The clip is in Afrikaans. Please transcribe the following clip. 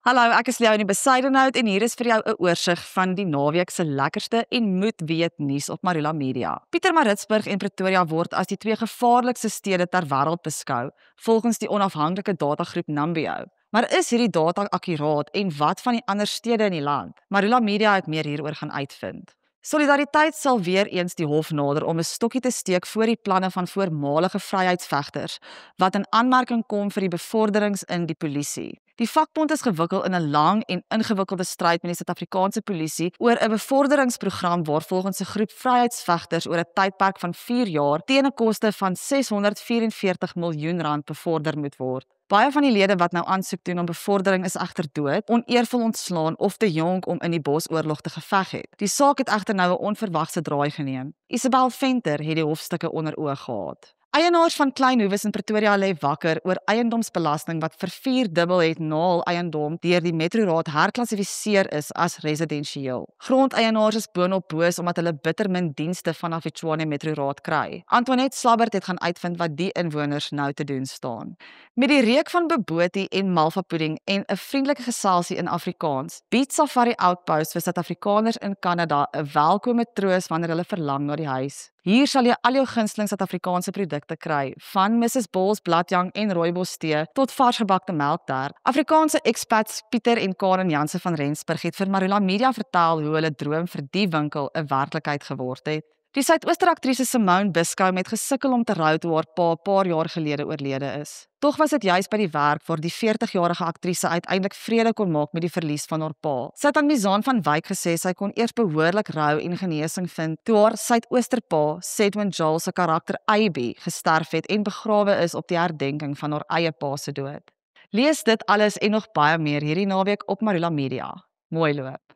Hallo, ek is Leo in die Besuidenhout en hier is vir jou 'n oorsig van die naweek se lekkerste en moet weet nuus op Marula Media. Pietermaritzburg en Pretoria word as die twee gevaarlikste stede ter wêreld beskou, volgens die onafhanklike datagroep Numbeo. Maar is hierdie data akkuraat en wat van die ander stede in die land? Marula Media het meer hieroor gaan uitvind. Solidariteit sal weer eens die hof nader om 'n stokkie te steek voor die planne van voormalige vryheidsvegters wat in aanmerking kom vir die bevorderings in die polisie. Die vakbond is gewikkel in 'n lang en ingewikkelde stryd met die Suid-Afrikaanse polisie oor 'n bevorderingsprogram waar volgens 'n groep vryheidsvegters oor 'n tydperk van 4 jaar teen 'n koste van R644 miljoen bevorder moet word. Baie van die lede wat nou aansoek doen om bevordering is egter dood, oneervol ontslaan of te jonk om in die Bosoorlog te geveg het. Die saak het egter nou 'n onverwagse draai geneem. Isabel Venter het die hofstukke onder oë gehad. Eienaars van klein hoeves in Pretoria lê wakker oor eiendomsbelasting wat vervierdubbel het na hul eiendom deur die Metroraad herklassifiseer is as residensieel. Grondeienaars is boonop boos omdat hulle bitter min dienste vanaf die Tshwane Metroraad kry. Antoinette Slabbert het gaan uitvind wat die inwoners nou te doen staan. Met die reuk van bobotie en malva pudding en 'n vriendelike geselsie in Afrikaans, bied Safari Outpost vir Suid-Afrikaners in Kanada 'n welkome troos wanneer hulle verlang na die huis. Hier sal jy al jou gunsteling Suid-Afrikaanse produkte kry, van Mrs. Bols bladjang en rooibos tee tot varsgebakte melkter. Afrikaanse expats Pieter en Karen Jansen van Rensburg het vir Marula Media vertel hoe hulle droom vir die winkel 'n werklikheid geword het. Die Suidooster aktrise Simone Biscou het gesukkel om te rou toe haar pa 'n paar jaar gelede oorlede is. Tog was dit juis by die werk waar die 40-jarige aktrise uiteindelik vrede kon maak met die verlies van haar pa. Sy het aan Mizaan van Wyk gesê sy kon eers behoorlik rou en genesing vind toe haar Suidoosterpa, Sedwin Joel se karakter AB, gesterf het en begrawe is op die herdenking van haar eie pa se dood. Lees dit alles en nog baie meer hierdie naweek op Marula Media. Mooi loop.